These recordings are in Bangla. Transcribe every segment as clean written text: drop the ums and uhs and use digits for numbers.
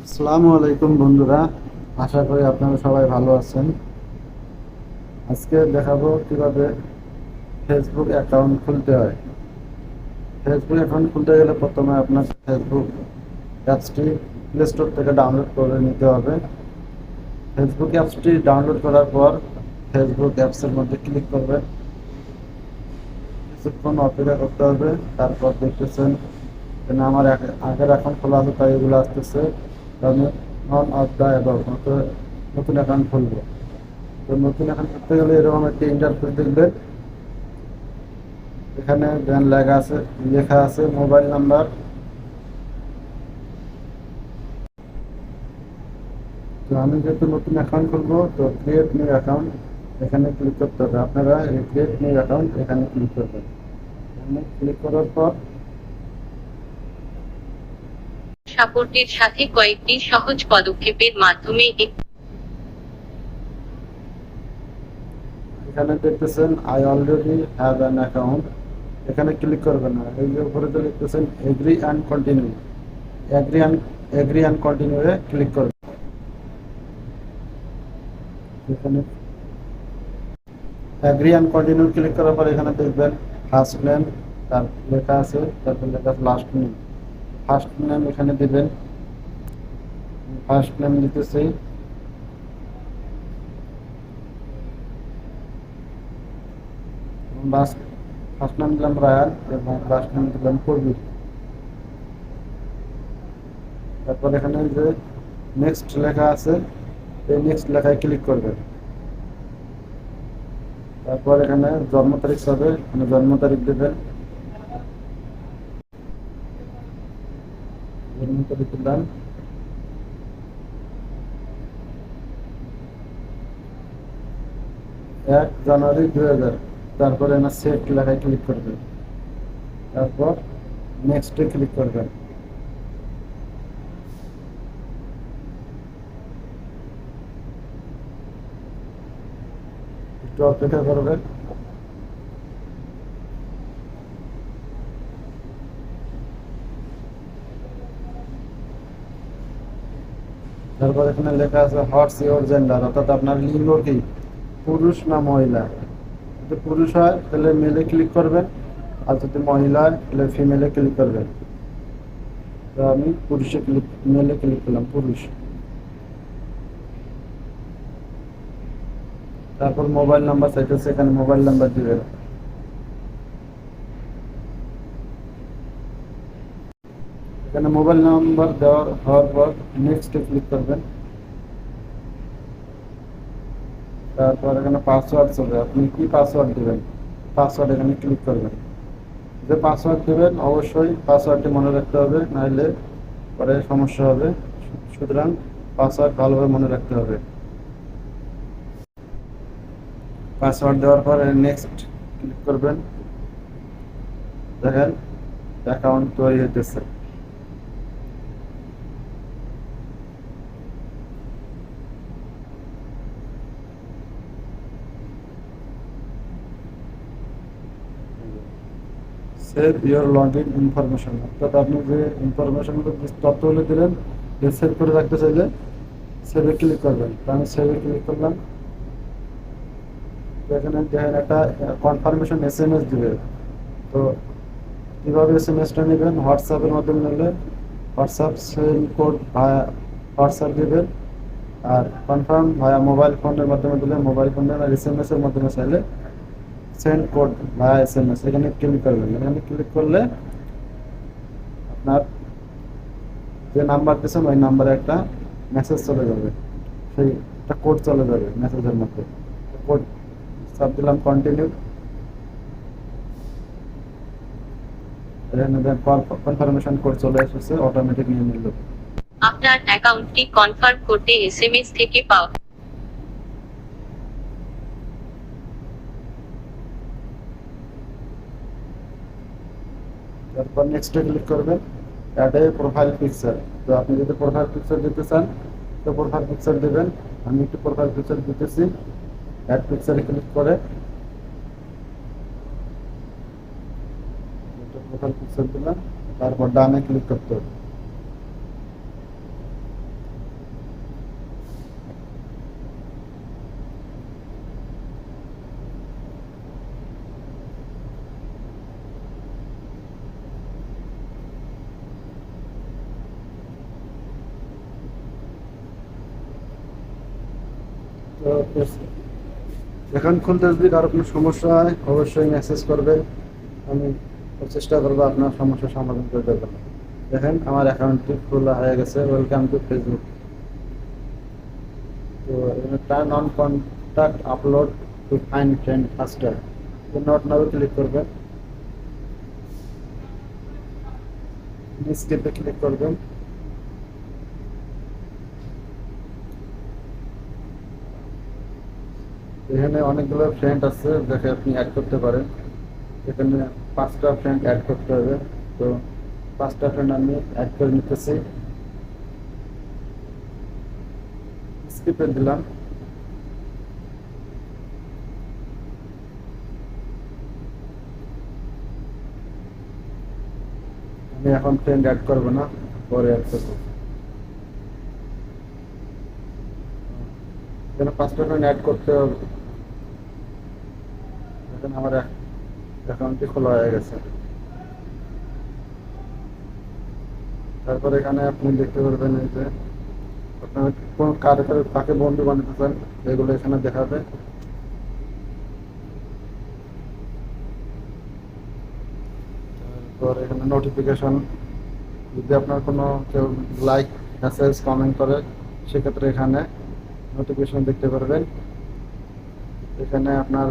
আসসালামু আলাইকুম বন্ধুরা, আশা করি আপনারা সবাই ভালো আছেন। আজকে দেখাবো কিভাবে ফেসবুক অ্যাকাউন্ট খুলতে হয়। ফেসবুক অ্যাকাউন্ট খুলতে গেলে প্রথমে আপনার ফেসবুক অ্যাপসটি প্লে স্টোর থেকে ডাউনলোড করে নিতে হবে। ফেসবুক অ্যাপসটি ডাউনলোড করার পর ফেসবুক অ্যাপসের মধ্যে ক্লিক করবেন, কিছুক্ষণ অপেক্ষা করতে হবে। তারপর দেখতেছেন আমার আগের অ্যাকাউন্ট খোলা আছে, তাই এগুলো আসতেছে। আমি নন অফ দ্য অ্যাবাউট নতুন অ্যাকাউন্ট খুলবো। তো নতুন অ্যাকাউন্ট করতে গেলে এরকম একটা ইন্টারফেস দেখবেন। এখানে দেন লেখা আছে মোবাইল নাম্বার। তো আমি যেহেতু নতুন অ্যাকাউন্ট খুলবো, তো ক্রিয়েট নিউ অ্যাকাউন্ট এখানে ক্লিক করতে হবে। আপনারা এই ক্রিয়েট নিউ অ্যাকাউন্ট এখানে ক্লিক করবেন। এখানে ক্লিক করার পর সাপোর্টের সাথে কয়েকটি সহজ পদক্ষেপের মাধ্যমে এখানে দেখতেছেন I already have an account, এখানে ক্লিক করবেন না। এই যে উপরে যে লিখতেছেন agree and continue, agree and continue এ ক্লিক করবেন। এখানে এগ্রি অ্যান্ড কন্টিনিউ ক্লিক করার পর এখানে দেখবেন ফার্স্ট নেম তার লেখা আছে, তারপর লেখা আছে লাস্ট নেম। ফার্স্ট নেম এখানে দিবেন, ফার্স্ট নেম দিতেছি। ফার্স্ট নেম দিলাম রায়ান এবং লাস্ট নেম দিলাম কবির। তারপর এখানে যে নেক্সট লেখা আছে, এই নেক্সট লেখায় ক্লিক করবেন। তারপর এখানে জন্ম তারিখ হবে, এখানে জন্ম তারিখ দেবেন। জন্ম তারিখ দিলাম 1 জানুয়ারি 2000। তারপরে এখানে সেভ লেখায় ক্লিক করবেন। তারপর নেক্সটে ক্লিক করবেন। একটু অপেক্ষা করবেন। তারপর এখানে লেখা আছে হোয়াটস ইওর জেন্ডার, অর্থাৎ আপনার লিঙ্গ কি, পুরুষ না মহিলা। যদি পুরুষ হয় তাহলে মেলে ক্লিক করবেন, আর যদি মহিলা হয় তাহলে ফিমেলে ক্লিক করবেন। তো আমি মেলে ক্লিক করলাম, পুরুষ। তারপর মোবাইল নাম্বার চাইতেছে, এখানে মোবাইল নাম্বার দিবেন। এখানে মোবাইল নাম্বার হওয়ার পর নেক্সটে ক্লিক করবেন। তারপর এখানে পাসওয়ার্ড চলবে, আপনি কি পাসওয়ার্ড দিবেন, পাসওয়ার্ড এখানে ক্লিক করবেন। যে পাসওয়ার্ড দেবেন অবশ্যই পাসওয়ার্ডটি মনে রাখতে হবে, নাহলে পরে সমস্যা হবে। সুতরাং পাসওয়ার্ড ভালোভাবে মনে রাখতে হবে। পাসওয়ার্ড দেওয়ার পর নেক্সট ক্লিক করবেন। দেখেন অ্যাকাউন্ট তৈরি হইতেছে। Save your log in information, অর্থাৎ আপনি যে ইনফরমেশনগুলো তথ্যগুলো দিলেন সেভ করে রাখতে চাইলে সেভে ক্লিক করবেন। তো আমি সেভে ক্লিক করলাম। তো এখানে দেখেন একটা কনফার্মেশন SMS দিবে। তো কীভাবে SMS টা নেবেন, হোয়াটসঅ্যাপের মাধ্যমে নিলে হোয়াটসঅ্যাপ সেন্ড কোড ভায়া হোয়াটসঅ্যাপ দেবেন। আর কনফার্ম ভায়া মোবাইল ফোনের মাধ্যমে দিলে মোবাইল ফোনের, আর SMS-এর মাধ্যমে চাইলে সেন্ড কোড ভায়া SMS। এখানে ক্লিক করবেন। এখানে ক্লিক করলে আপনার যে নাম্বার দিয়েছেন ওই নাম্বারে একটা মেসেজ চলে যাবে, সেই একটা কোড চলে যাবে মেসেজের মধ্যে। কোড সাব দিলাম কন্টিনিউ। এখানে কনফার্মেশন কোড চলে এসেছে, অটোমেটিক নিয়ে নিল। আপনার অ্যাকাউন্টটি কনফার্ম করতে এসএমএস থেকে পাওয়া তারপর নেক্সটে ক্লিক করবেন, অ্যাড এ প্রোফাইল পিকচার। তো আপনি যদি প্রোফাইল পিকচার দিতে চান তো প্রোফাইল পিকচার দেবেন। আমি একটু প্রোফাইল পিকচার দিতেছি। অ্যাড পিকচারে ক্লিক করে একটা প্রোফাইল পিকচার দিলাম। তারপর ডানে ক্লিক করতে হবে। তারপর এখানে দেখেন প্রোফাইল পিকচার চলে আসছে, অটোমেটিক নিয়ে নিল। আপনার অ্যাকাউন্টটি কনফার্ম করতে এসএমএস থেকে পাওয়া। তো এখন খুলতে যদি কারো কোনো সমস্যা হয় অবশ্যই মেসেজ করবেন, আমি চেষ্টা করবো আপনার সমস্যার সমাধান করে দেবো। দেখেন আমার অ্যাকাউন্টটি খোলা হয়ে গেছে, ওয়েলকাম টু ফেসবুক। তো turn on contact upload to find friend ফাস্টার, not now click করবেন, স্কিপে ক্লিক করবেন। এখানে অনেকগুলো ফ্রেন্ড আছে যাকে আপনি অ্যাড করতে পারেন। এখানে 5টা ফ্রেন্ড অ্যাড করতে হবে। তো 5টা ফ্রেন্ড আমি অ্যাড করে নিতেছি, স্কিপে দিলাম। আমি এখন ফ্রেন্ড অ্যাড করবো না, পরে অ্যাড করবো। এখানে 5টা ফ্রেন্ড অ্যাড করতে হবে। এখানে আমার অ্যাকাউন্টটি খোলা হয়ে গেছে। তারপর এখানে আপনি দেখতে পারবেন এই যে আপনার কোন কাকে বন্ধু বানাতে চান এগুলো এখানে দেখাবে। তারপর এখানে নোটিফিকেশন, যদি আপনার কোনো কেউ লাইক মেসেজ কমেন্ট করে সেক্ষেত্রে এখানে নোটিফিকেশন দেখতে পারবেন। এখানে আপনার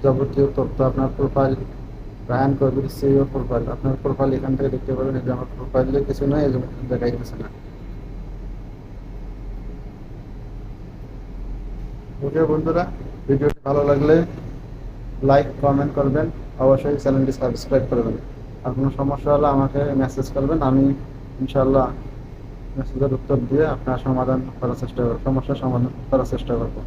যাবতীয় তথ্য, আপনার প্রোফাইল, রায়ান কবির সিইও প্রোফাইল, আপনার প্রোফাইল এখান থেকে দেখতে পারবেন। এই যে আমার প্রোফাইলে কিছু নাই, এই জন্য দেখাই গেছে না। ওকে বন্ধুরা, ভিডিওটি ভালো লাগলে লাইক কমেন্ট করবেন, অবশ্যই চ্যানেলটি সাবস্ক্রাইব করবেন। আর কোনো সমস্যা হলে আমাকে মেসেজ করবেন, আমি ইনশাল্লাহ মেসেজের উত্তর দিয়ে আপনার সমস্যার সমাধান করার চেষ্টা করব।